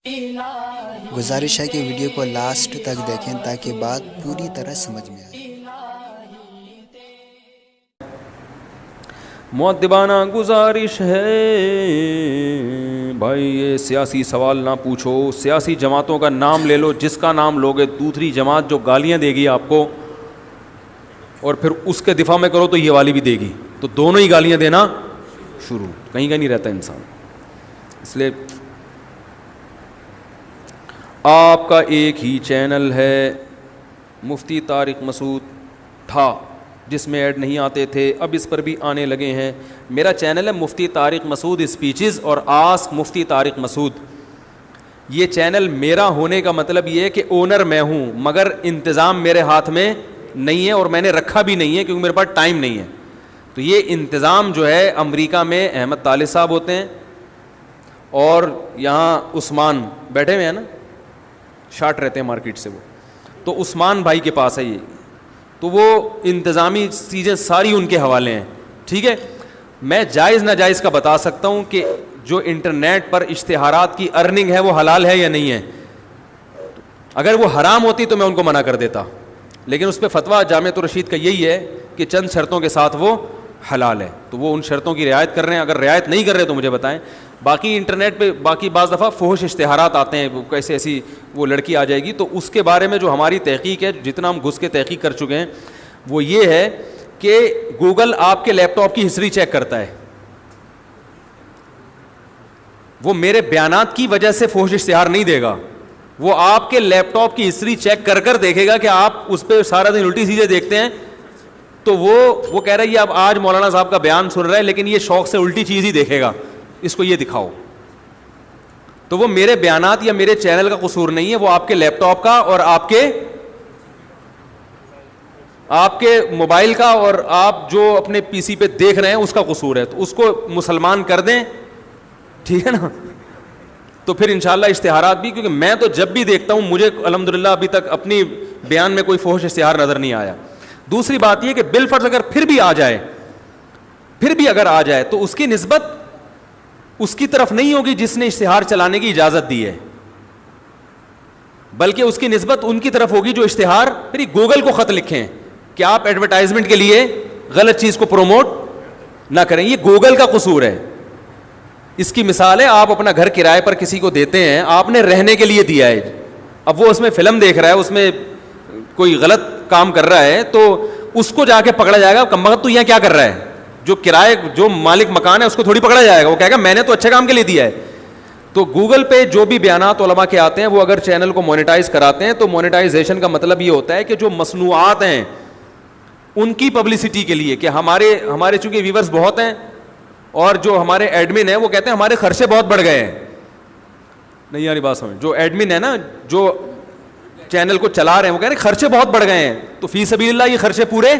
گزارش ہے کہ ویڈیو کو لاسٹ تک دیکھیں تاکہ بات پوری طرح سمجھ میں آئے۔ مؤدبانہ گزارش ہے بھائی، یہ سیاسی سوال نہ پوچھو، سیاسی جماعتوں کا نام لے لو، جس کا نام لوگے دوسری جماعت جو گالیاں دے گی آپ کو اور پھر اس کے دفاع میں کرو تو یہ والی بھی دے گی، تو دونوں ہی گالیاں دینا شروع، کہیں کا نہیں رہتا انسان۔ اس لیے آپ کا ایک ہی چینل ہے، مفتی طارق مسعود تھا جس میں ایڈ نہیں آتے تھے، اب اس پر بھی آنے لگے ہیں۔ میرا چینل ہے مفتی طارق مسعود اسپیچز اور آسک مفتی طارق مسعود۔ یہ چینل میرا ہونے کا مطلب یہ ہے کہ اونر میں ہوں، مگر انتظام میرے ہاتھ میں نہیں ہے اور میں نے رکھا بھی نہیں ہے کیونکہ میرے پاس ٹائم نہیں ہے۔ تو یہ انتظام جو ہے امریکہ میں احمد طالب صاحب ہوتے ہیں اور یہاں عثمان بیٹھے ہوئے ہیں نا، شارٹ رہتے ہیں مارکیٹ سے، وہ تو عثمان بھائی کے پاس ہے یہ، تو وہ انتظامی چیزیں ساری ان کے حوالے ہیں، ٹھیک ہے۔ میں جائز ناجائز کا بتا سکتا ہوں کہ جو انٹرنیٹ پر اشتہارات کی ارننگ ہے وہ حلال ہے یا نہیں ہے۔ اگر وہ حرام ہوتی تو میں ان کو منع کر دیتا، لیکن اس پہ فتویٰ جامعۃ الرشید کا یہی ہے کہ چند شرطوں کے ساتھ وہ حلال ہے، تو وہ ان شرطوں کی رعایت کر رہے ہیں۔ اگر رعایت نہیں کر رہے تو مجھے بتائیں۔ باقی انٹرنیٹ پہ باقی بعض دفعہ فحش اشتہارات آتے ہیں، وہ کیسے ایسی وہ لڑکی آ جائے گی، تو اس کے بارے میں جو ہماری تحقیق ہے، جتنا ہم گھس کے تحقیق کر چکے ہیں، وہ یہ ہے کہ گوگل آپ کے لیپ ٹاپ کی ہسٹری چیک کرتا ہے۔ وہ میرے بیانات کی وجہ سے فحش اشتہار نہیں دے گا، وہ آپ کے لیپ ٹاپ کی ہسٹری چیک کر کر دیکھے گا کہ آپ اس پہ سارا دن الٹی چیزیں دیکھتے ہیں، تو وہ کہہ رہا ہے یہ اب آج مولانا صاحب کا بیان سن رہا ہے لیکن یہ شوق سے الٹی چیز ہی دیکھے گا، اس کو یہ دکھاؤ۔ تو وہ میرے بیانات یا میرے چینل کا قصور نہیں ہے، وہ آپ کے لیپ ٹاپ کا اور آپ کے موبائل کا اور آپ جو اپنے پی سی پہ دیکھ رہے ہیں اس کا قصور ہے، تو اس کو مسلمان کر دیں، ٹھیک ہے نا۔ تو پھر انشاءاللہ اشتہارات بھی، کیونکہ میں تو جب بھی دیکھتا ہوں مجھے الحمدللہ ابھی تک اپنی بیان میں کوئی فحش اشتہار نظر نہیں آیا۔ دوسری بات یہ کہ بالفرض اگر پھر بھی اگر آ جائے تو اس کی نسبت اس کی طرف نہیں ہوگی جس نے اشتہار چلانے کی اجازت دی ہے، بلکہ اس کی نسبت ان کی طرف ہوگی جو اشتہار، پھر گوگل کو خط لکھیں کہ آپ ایڈورٹائزمنٹ کے لیے غلط چیز کو پروموٹ نہ کریں، یہ گوگل کا قصور ہے۔ اس کی مثال ہے، آپ اپنا گھر کرائے پر کسی کو دیتے ہیں، آپ نے رہنے کے لیے دیا ہے، اب وہ اس میں فلم دیکھ رہا ہے، اس میں کوئی غلط کام کر رہا ہے، تو اس کو جا کے پکڑا جائے گا، کمبخت تو یہاں کیا کر رہا ہے؟ جو مالک مکان ہے اس کو تھوڑی پکڑا جائے گا، وہ کہے گا میں نے تو اچھے کام کے لیے دیا ہے۔ تو گوگل پہ جو بھی بیانات علماء کے آتے ہیں، وہ اگر چینل کو مونیٹائز کراتے ہیں تو مونیٹائزیشن کا مطلب یہ ہوتا ہے کہ جو مصنوعات ہیں ان کی پبلسٹی کے لیے، کہ ہمارے چونکہ ویورز بہت ہیں اور جو ہمارے ایڈمن ہیں وہ کہتے ہیں ہمارے خرچے بہت بڑھ گئے ہیں، نہیں یاری بات سمجھ، جو ایڈمن ہے نا جو چینل کو چلا رہے ہیں وہ کہہ رہے ہیں خرچے بہت بڑھ گئے ہیں، تو فی سبیل اللہ یہ خرچے پورے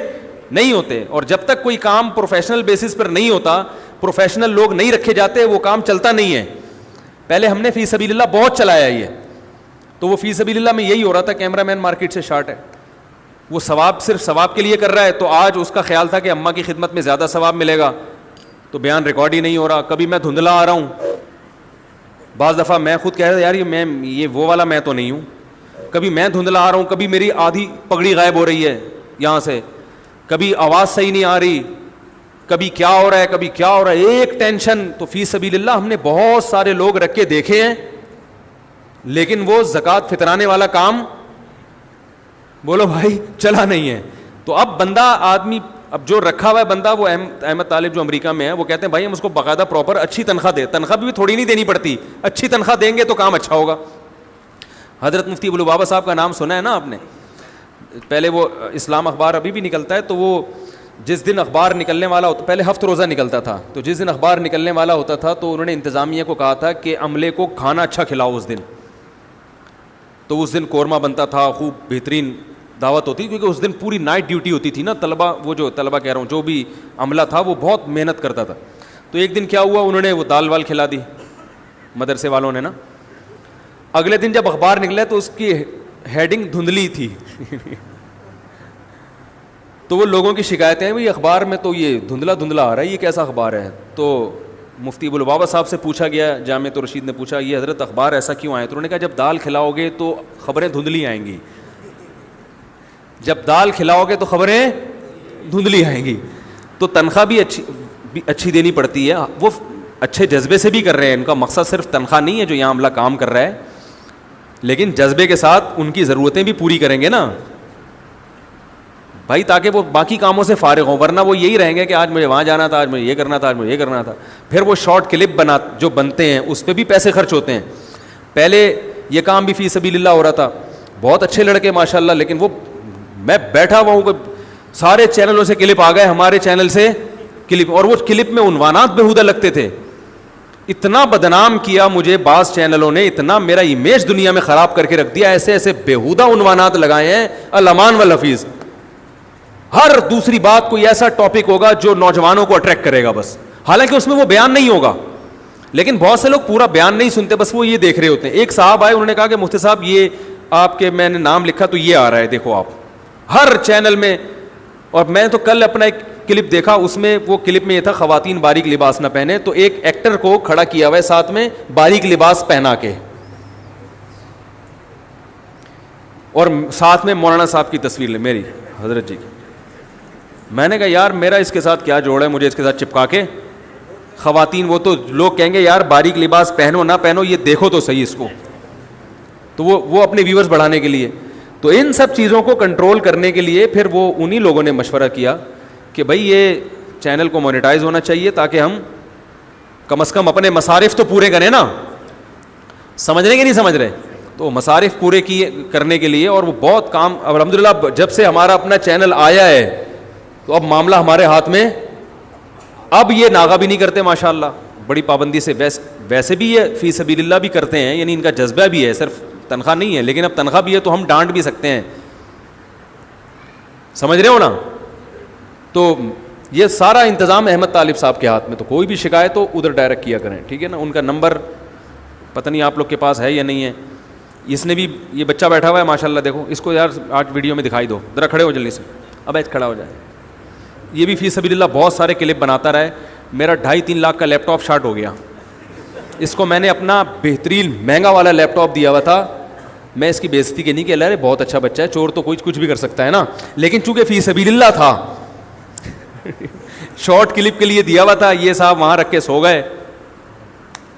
نہیں ہوتے، اور جب تک کوئی کام پروفیشنل بیسس پر نہیں ہوتا، پروفیشنل لوگ نہیں رکھے جاتے، وہ کام چلتا نہیں ہے۔ پہلے ہم نے فی سبیل اللہ بہت چلایا یہ، تو وہ فی سبیل اللہ میں یہی ہو رہا تھا، کیمرہ مین مارکیٹ سے شارٹ ہے، وہ صرف ثواب کے لیے کر رہا ہے، تو آج اس کا خیال تھا کہ اماں کی خدمت میں زیادہ ثواب ملے گا، تو بیان ریکارڈ ہی نہیں ہو رہا۔ کبھی میں دھندلا آ رہا ہوں، بعض دفعہ میں خود کہہ رہا یار یہ وہ والا میں تو نہیں ہوں، کبھی میں دھندلا آ رہا ہوں، کبھی میری آدھی پگڑی غائب ہو رہی ہے یہاں سے، کبھی آواز صحیح نہیں آ رہی، کبھی کیا ہو رہا ہے، ایک ٹینشن۔ تو فی سبیل اللہ ہم نے بہت سارے لوگ رکھ کے دیکھے ہیں، لیکن وہ زکوٰۃ فطرانے والا کام بولو بھائی چلا نہیں ہے۔ تو اب جو رکھا ہوا ہے بندہ، وہ احمد طالب جو امریکہ میں ہے، وہ کہتے ہیں بھائی ہم اس کو باقاعدہ پراپر اچھی تنخواہ دیں، تنخواہ بھی تھوڑی نہیں دینی پڑتی، اچھی تنخواہ دیں گے تو کام اچھا ہوگا۔ حضرت مفتی ابو لبابہ صاحب کا نام سنا ہے نا آپ نے، پہلے وہ اسلام اخبار ابھی بھی نکلتا ہے، تو وہ جس دن اخبار نکلنے والا ہوتا، پہلے ہفت روزہ نکلتا تھا، تو جس دن اخبار نکلنے والا ہوتا تھا تو انہوں نے انتظامیہ کو کہا تھا کہ عملے کو کھانا اچھا کھلاؤ اس دن، تو اس دن قورمہ بنتا تھا، خوب بہترین دعوت ہوتی، کیونکہ اس دن پوری نائٹ ڈیوٹی ہوتی تھی نا، طلبہ کہہ رہا ہوں جو بھی عملہ تھا وہ بہت محنت کرتا تھا۔ تو ایک دن کیا ہوا، انہوں نے وہ دال وال کھلا دی مدرسے والوں نے نا، اگلے دن جب اخبار نکلا تو اس کی ہیڈنگ دھندلی تھی تو وہ لوگوں کی شکایتیں ہیں، بھائی اخبار میں تو یہ دھندلا آ رہا ہے، یہ کیسا اخبار ہے؟ تو مفتی ابو لبابہ صاحب سے پوچھا گیا, جامعۃ الرشید نے پوچھا یہ حضرت اخبار ایسا کیوں آئے, تو انہوں نے کہا جب دال کھلاؤ گے تو خبریں دھندلی آئیں گی, جب دال کھلاؤ گے تو خبریں دھندلی آئیں گی, تو تنخواہ بھی اچھی دینی پڑتی ہے. وہ اچھے جذبے سے بھی کر رہے ہیں, ان کا مقصد صرف تنخواہ نہیں ہے جو یہاں عملہ کام کر رہا ہے, لیکن جذبے کے ساتھ ان کی ضرورتیں بھی پوری کریں گے نا بھائی, تاکہ وہ باقی کاموں سے فارغ ہوں, ورنہ وہ یہی رہیں گے کہ آج مجھے وہاں جانا تھا, آج مجھے یہ کرنا تھا, آج مجھے یہ کرنا تھا. پھر وہ شارٹ کلپ جو بنتے ہیں اس پہ بھی پیسے خرچ ہوتے ہیں. پہلے یہ کام بھی فی سبیل اللہ ہو رہا تھا, بہت اچھے لڑکے ماشاء اللہ, لیکن وہ میں بیٹھا ہوا ہوں کہ سارے چینلوں سے کلپ آ گئے, ہمارے چینل سے کلپ, اور وہ کلپ میں عنوانات بےہودہ لگتے تھے. اتنا بدنام کیا مجھے بعض چینلوں نے, اتنا میرا امیج دنیا میں خراب کر کے رکھ دیا, ایسے ایسے بےہودہ عنوانات لگائے ہیں, الامان والحفیظ. ہر دوسری بات کوئی ایسا ٹاپک ہوگا جو نوجوانوں کو اٹریکٹ کرے گا بس, حالانکہ اس میں وہ بیان نہیں ہوگا, لیکن بہت سے لوگ پورا بیان نہیں سنتے, بس وہ یہ دیکھ رہے ہوتے ہیں. ایک صاحب آئے, انہوں نے کہا کہ مفتی صاحب یہ آپ کے میں نے نام لکھا تو یہ آ رہا ہے, دیکھو آپ ہر چینل میں. اور میں تو کل اپنا ایک کلپ دیکھا, اس میں وہ کلپ میں یہ تھا خواتین باریک لباس نہ پہنے, تو ایک ایکٹر کو کھڑا کیا ہوا ہے ساتھ میں باریک لباس پہنا کے, اور ساتھ میں مولانا صاحب کی تصویر لے میری حضرت جی کی. میں نے کہا یار میرا اس کے ساتھ کیا جوڑ ہے, مجھے اس کے ساتھ چپکا کے خواتین, وہ تو لوگ کہیں گے یار باریک لباس پہنو نہ پہنو, یہ دیکھو تو صحیح اس کو, تو وہ اپنے ویورز بڑھانے کے لیے. تو ان سب چیزوں کو کنٹرول کرنے کے لیے پھر وہ انہی لوگوں نے مشورہ کیا کہ بھائی یہ چینل کو مونیٹائز ہونا چاہیے, تاکہ ہم کم از کم اپنے مصارف تو پورے کریں نا. سمجھ رہے کہ نہیں سمجھ رہے؟ تو مصارف پورے کرنے کے لیے, اور وہ بہت کام الحمدللہ جب سے ہمارا اپنا چینل آیا ہے تو اب معاملہ ہمارے ہاتھ میں, اب یہ ناغہ بھی نہیں کرتے ماشاء اللہ, بڑی پابندی سے. ویسے بھی یہ فی سبیل اللہ بھی کرتے ہیں, یعنی ان کا جذبہ بھی ہے, صرف تنخواہ نہیں ہے, لیکن اب تنخواہ بھی ہے تو ہم ڈانٹ بھی سکتے ہیں, سمجھ رہے ہو نا. تو یہ سارا انتظام احمد طالب صاحب کے ہاتھ میں, تو کوئی بھی شکایت ہو ادھر ڈائریکٹ کیا کریں, ٹھیک ہے نا. ان کا نمبر پتہ نہیں آپ لوگ کے پاس ہے یا نہیں ہے. اس نے بھی, یہ بچہ بیٹھا ہوا ہے ماشاء اللہ, دیکھو اس کو یار آج ویڈیو میں دکھائی دو, ذرا کھڑے ہو جلدی سے, اب ایج کھڑا ہو جائے. یہ بھی فی سبیل اللہ بہت سارے کلپ بناتا رہا ہے. میرا 2.5-3 لاکھ کا لیپ ٹاپ شارٹ ہو گیا, اس کو میں نے اپنا بہترین مہنگا والا لیپ ٹاپ دیا ہوا تھا. میں اس کی بے عزتی کے نہیں کہ اللہ بہت اچھا بچہ ہے, چور تو کچھ بھی کر سکتا ہے نا, لیکن چونکہ فی سبیل اللہ تھا شارٹ کلپ کے لیے دیا ہوا تھا, یہ صاحب وہاں رکھ کے سو گئے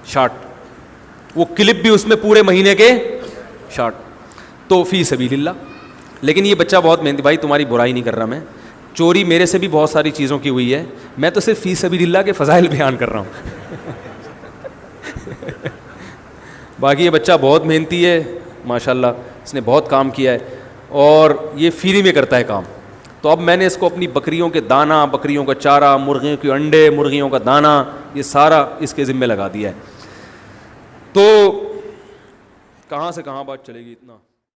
شارٹ, وہ کلپ بھی اس میں پورے مہینے کے شارٹ. تو فی سبیل اللہ. لیکن یہ بچہ بہت محنتی, بھائی تمہاری برائی نہیں کر رہا میں, چوری میرے سے بھی بہت ساری چیزوں کی ہوئی ہے, میں تو صرف فی سبیل اللہ کے فضائل بیان کر رہا ہوں باقی یہ بچہ بہت محنتی ہے ماشاء اللہ, اس نے بہت کام کیا ہے, اور یہ فری میں کرتا ہے کام. تو اب میں نے اس کو اپنی بکریوں کے دانہ, بکریوں کا چارہ, مرغیوں کے انڈے, مرغیوں کا دانہ, یہ سارا اس کے ذمہ لگا دیا ہے. تو کہاں سے کہاں بات چلے گی اتنا.